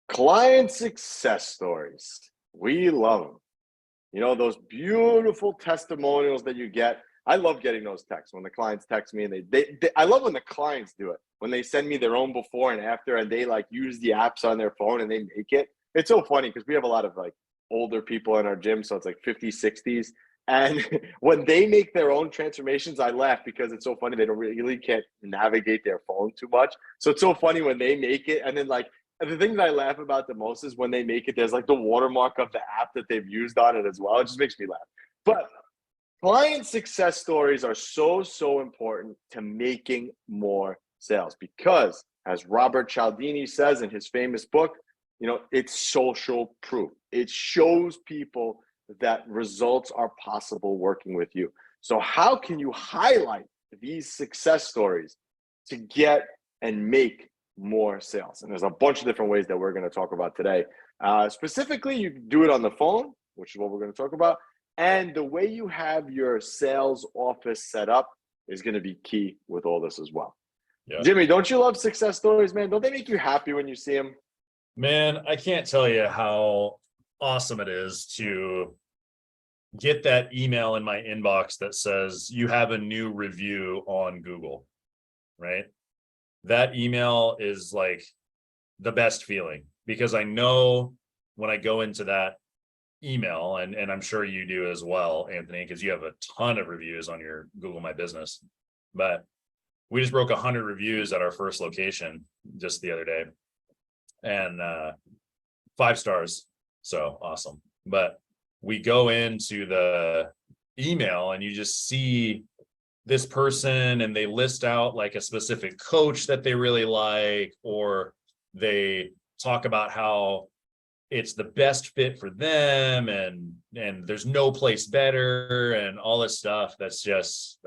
Client success stories. We love them. You know, those beautiful testimonials that you get. I love getting those texts when the clients text me and I love when the clients do it. When they send me their own before and after and they like use the apps on their phone and they make it. It's so funny because we have a lot of like older people in our gym. So it's like 50s, 60s. And when they make their own transformations, I laugh because it's so funny. They don't really can't navigate their phone too much. So it's so funny when they make it. And then like, and the thing that I laugh about the most is when they make it, there's like the watermark of the app that they've used on it as well. It just makes me laugh. But client success stories are so important to making more sales because, as Robert Cialdini says in his famous book, you know, it's social proof. It shows people that results are possible working with you. So how can you highlight these success stories to get and make more sales? And there's a bunch of different ways that we're going to talk about today. Specifically, you can do it on the phone, which is what we're going to talk about. And the way you have your sales office set up is going to be key with all this as well. Yeah. Jimmy, don't you love success stories, man? Don't they make you happy when you see them? Man, I can't tell you how awesome it is to get that email in my inbox that says you have a new review on Google, right? That email is like the best feeling because I know when I go into that email, and I'm sure you do as well, Anthony, because you have a ton of reviews on your Google My Business, but we just broke 100 reviews at our first location just the other day and 5 stars. So awesome. But we go into the email and you just see this person and they list out like a specific coach that they really like, or they talk about how it's the best fit for them and there's no place better and all this stuff. That's just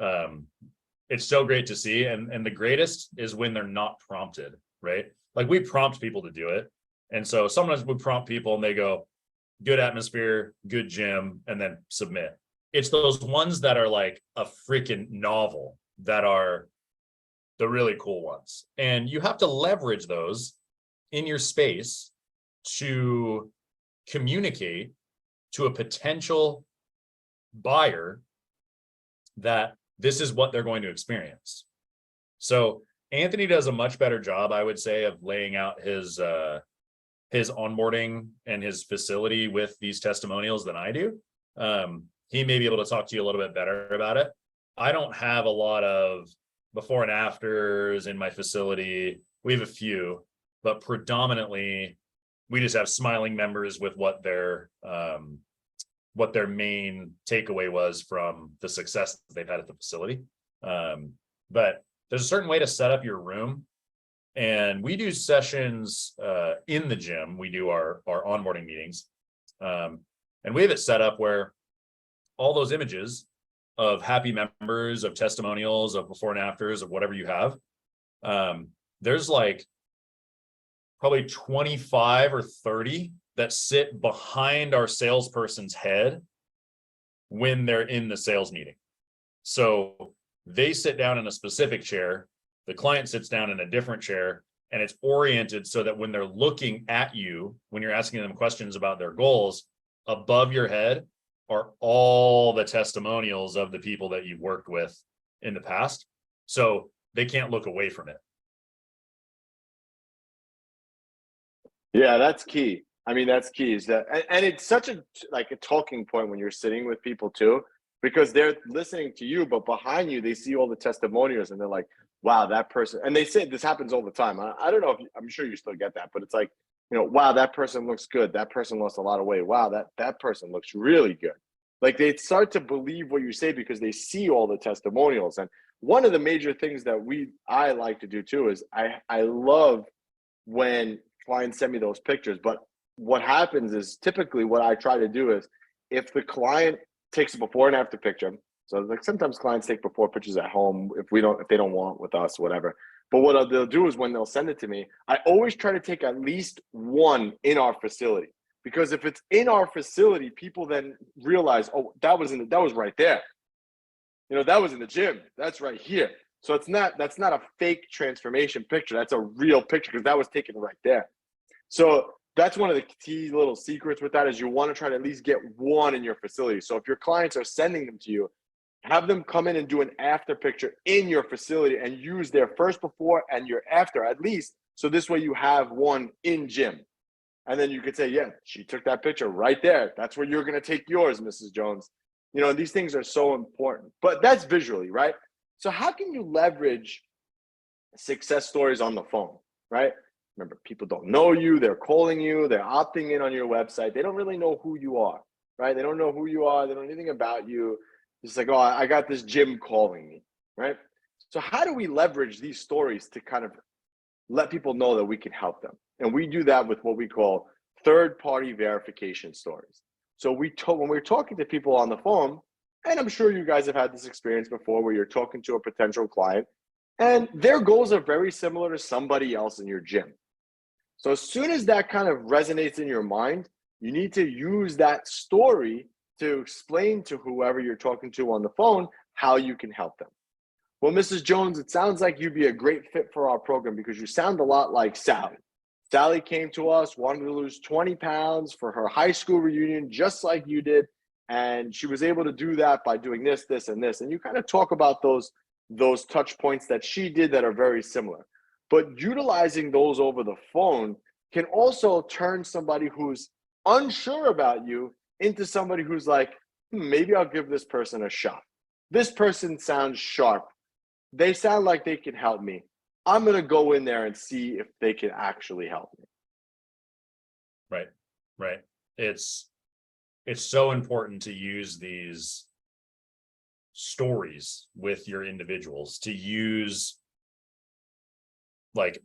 it's so great to see. And the greatest is when they're not prompted, right? Like we prompt people to do it. And so sometimes we prompt people and they go, good atmosphere, good gym, and then submit. It's those ones that are like a freaking novel that are the really cool ones. And you have to leverage those in your space to communicate to a potential buyer that this is what they're going to experience. So Anthony does a much better job, I would say, of laying out his onboarding and his facility with these testimonials than I do. He may be able to talk to you a little bit better about it. I don't have a lot of before and afters in my facility. We have a few, but predominantly we just have smiling members with what their main takeaway was from the success that they've had at the facility. But there's a certain way to set up your room. And we do sessions in the gym. We do our onboarding meetings. And we have it set up where all those images of happy members, of testimonials, of before and afters, of whatever you have, there's like probably 25 or 30 that sit behind our salesperson's head when they're in the sales meeting. So they sit down in a specific chair, the client sits down in a different chair, and it's oriented so that when they're looking at you, when you're asking them questions about their goals, above your head are all the testimonials of the people that you've worked with in the past. So they can't look away from it. Yeah, that's key. I mean, that's key. Is that, and it's such a talking point when you're sitting with people too, because they're listening to you, but behind you, they see all the testimonials and they're like, wow, that person, and they say this happens all the time. I don't know if I'm sure you still get that, but it's like, you know, wow, that person looks good. That person lost a lot of weight. Wow, that person looks really good. Like they start to believe what you say because they see all the testimonials. And one of the major things that I like to do too is I love when clients send me those pictures. But what happens is typically what I try to do is if the client takes a before and after picture, so like sometimes clients take before pictures at home if they don't want with us, whatever. But what they'll do is when they'll send it to me, I always try to take at least one in our facility, because if it's in our facility, people then realize, oh, that was right there. You know, that was in the gym. That's right here. So that's not a fake transformation picture. That's a real picture because that was taken right there. So that's one of the key little secrets with that is you want to try to at least get one in your facility. So if your clients are sending them to you, have them come in and do an after picture in your facility and use their first before and your after at least. So this way you have one in gym. And then you could say, yeah, she took that picture right there. That's where you're going to take yours, Mrs. Jones. You know, these things are so important, but that's visually, right? So how can you leverage success stories on the phone, right? Remember, people don't know you. They're calling you. They're opting in on your website. They don't really know who you are, right? They don't know who you are. They don't know anything about you. It's like, oh, I got this gym calling me, right? So how do we leverage these stories to kind of let people know that we can help them? And we do that with what we call third-party verification stories. So when we're talking to people on the phone, and I'm sure you guys have had this experience before where you're talking to a potential client and their goals are very similar to somebody else in your gym. So as soon as that kind of resonates in your mind, you need to use that story to explain to whoever you're talking to on the phone how you can help them. Well, Mrs. Jones, it sounds like you'd be a great fit for our program because you sound a lot like Sally. Sally came to us, wanted to lose 20 pounds for her high school reunion, just like you did. And she was able to do that by doing this, this, and this. And you kind of talk about those touch points that she did that are very similar. But utilizing those over the phone can also turn somebody who's unsure about you into somebody who's like, maybe I'll give this person a shot. This person sounds sharp. They sound like they can help me. I'm going to go in there and see if they can actually help me. Right. It's so important to use these stories with your individuals, to use like,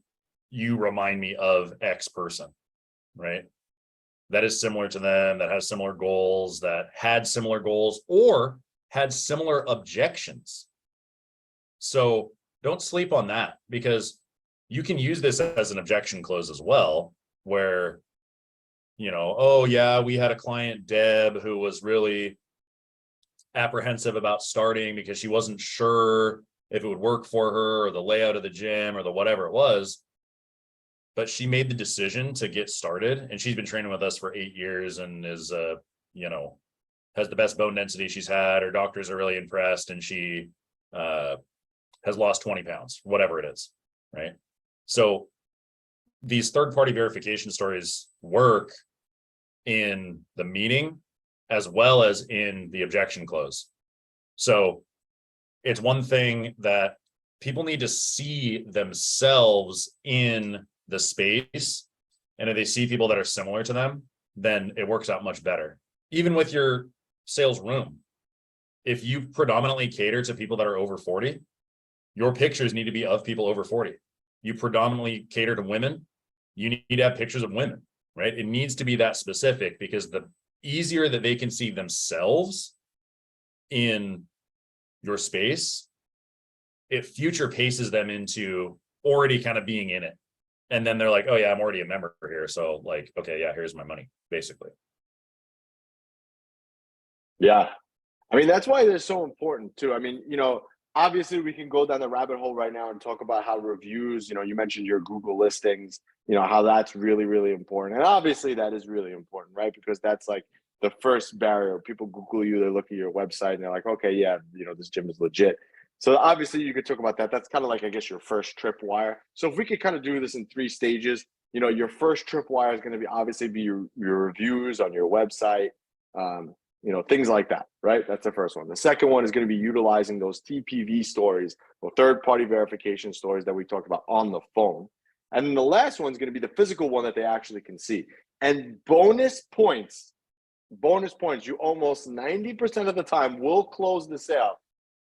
you remind me of X person, right? That is similar to them, that has similar goals, that had similar goals or had similar objections. So don't sleep on that, because you can use this as an objection close as well, where, you know, oh yeah, we had a client, Deb, who was really apprehensive about starting because she wasn't sure if it would work for her or the layout of the gym or the whatever it was. But she made the decision to get started, and she's been training with us for 8 years and is, you know, has the best bone density she's had. Her doctors are really impressed, and she has lost 20 pounds, whatever it is, right? So these third-party verification stories work in the meeting as well as in the objection close. So it's one thing that people need to see themselves in the space, and if they see people that are similar to them, then it works out much better. Even with your sales room, if you predominantly cater to people that are over 40, your pictures need to be of people over 40. You predominantly cater to women, you need to have pictures of women, right? It needs to be that specific, because the easier that they can see themselves in your space, it future paces them into already kind of being in it. And then they're like, oh yeah, I'm already a member here. So like, okay, yeah, here's my money, basically. Yeah. I mean, that's why they're so important too. I mean, you know, obviously we can go down the rabbit hole right now and talk about how reviews, you know, you mentioned your Google listings, you know, how that's really, really important. And obviously that is really important, right? Because that's like the first barrier. People Google you, they look at your website and they're like, okay, yeah, you know, this gym is legit. So obviously you could talk about that. That's kind of like, I guess, your first tripwire. So if we could kind of do this in 3 stages, you know, your first tripwire is going to be obviously be your reviews on your website, you know, things like that, right? That's the first one. The second one is going to be utilizing those TPV stories or third-party verification stories that we talked about on the phone. And then the last one is going to be the physical one that they actually can see. And bonus points, you almost 90% of the time will close the sale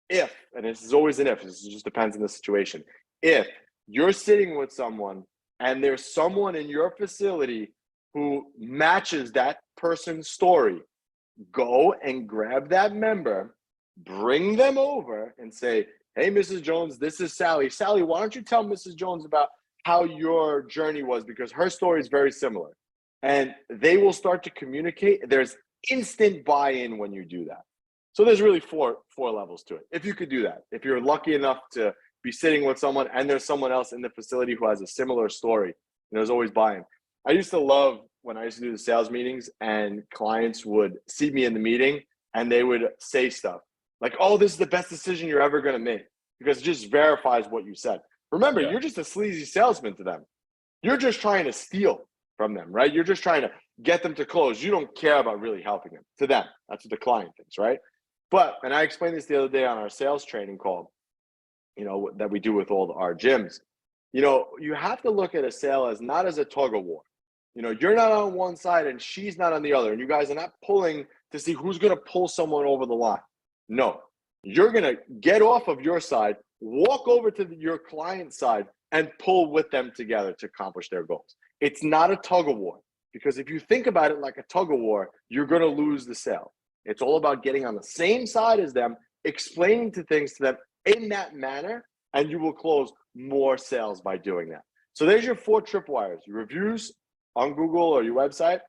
if, and this is always an if, this just depends on the situation, if you're sitting with someone and there's someone in your facility who matches that person's story, go and grab that member, bring them over and say, hey, Mrs. Jones, this is Sally. Sally, why don't you tell Mrs. Jones about how your journey was, because her story is very similar. And they will start to communicate. There's instant buy-in when you do that. So there's really four levels to it. If you could do that, if you're lucky enough to be sitting with someone and there's someone else in the facility who has a similar story, and there's always buy-in. I used to love when I used to do the sales meetings and clients would see me in the meeting and they would say stuff like, oh, this is the best decision you're ever going to make, because it just verifies what you said. Remember, Yeah. you're just a sleazy salesman to them. You're just trying to steal from them, right? You're just trying to get them to close. You don't care about really helping them. To them, that's what the client thinks, right? But, and I explained this the other day on our sales training call, that we do with all our gyms. You have to look at a sale as not as a tug of war. You're not on one side and she's not on the other, and you guys are not pulling to see who's going to pull someone over the line. No, you're going to get off of your side, walk over to your client's side, and pull with them together to accomplish their goals. It's not a tug of war, because if you think about it like a tug of war, you're going to lose the sale. It's all about getting on the same side as them, explaining things to them in that manner, and you will close more sales by doing that. So there's your 4 tripwires: your reviews on Google or your website,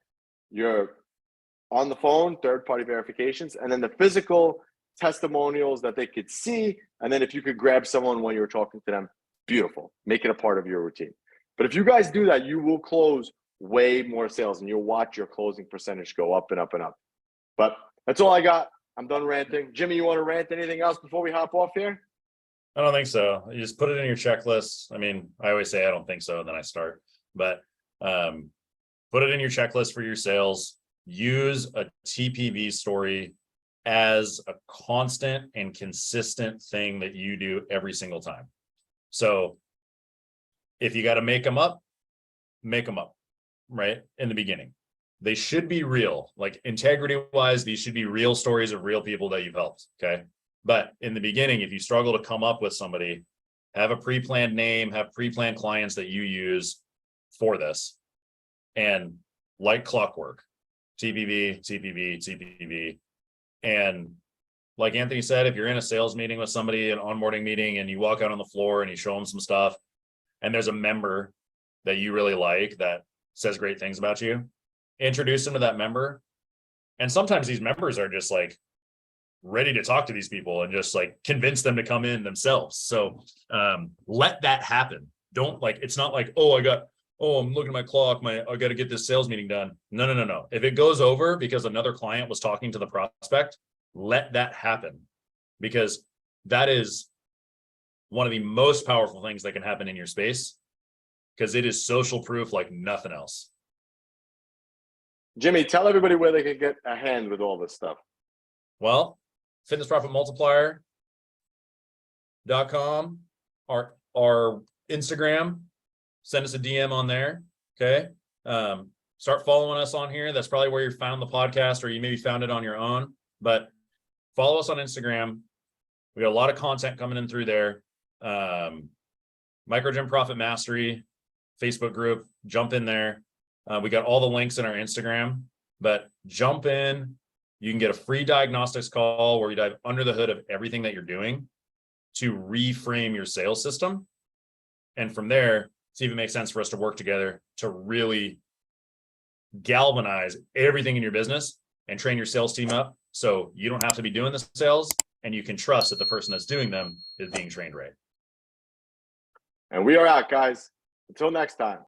your on the phone, third-party verifications, and then the physical testimonials that they could see. And then if you could grab someone when you were talking to them, beautiful. Make it a part of your routine. But if you guys do that, you will close way more sales, and you'll watch your closing percentage go up and up and up. But that's all I got. I'm done ranting. Jimmy, you want to rant anything else before we hop off here? I don't think so. You just put it in your checklist. I mean, I always say I don't think so, and then I start. But put it in your checklist for your sales. Use a TPV story as a constant and consistent thing that you do every single time. So if you got to make them up, right? In the beginning. They should be real, like integrity wise, these should be real stories of real people that you've helped. Okay. But in the beginning, if you struggle to come up with somebody, have a pre-planned name, have pre-planned clients that you use for this. And like clockwork, TPV. And like Anthony said, if you're in a sales meeting with somebody, an onboarding meeting, and you walk out on the floor and you show them some stuff, and there's a member that you really like that says great things about you, introduce them to that member. And sometimes these members are just like ready to talk to these people and just like convince them to come in themselves. So let that happen. Don't it's not like, I'm looking at my clock, I got to get this sales meeting done. No. If it goes over because another client was talking to the prospect, let that happen, because that is one of the most powerful things that can happen in your space, because it is social proof like nothing else. Jimmy, tell everybody where they can get a hand with all this stuff. Well, fitnessprofitmultiplier.com, our Instagram, send us a DM on there. Okay. Start following us on here. That's probably where you found the podcast, or you maybe found it on your own, but follow us on Instagram. We got a lot of content coming in through there. Micro Gym Profit Mastery Facebook group, jump in there. We got all the links in our Instagram, but jump in. You can get a free diagnostics call where we dive under the hood of everything that you're doing to reframe your sales system. And from there, see if it makes sense for us to work together to really galvanize everything in your business and train your sales team up so you don't have to be doing the sales, and you can trust that the person that's doing them is being trained right. And we are out, guys. Until next time.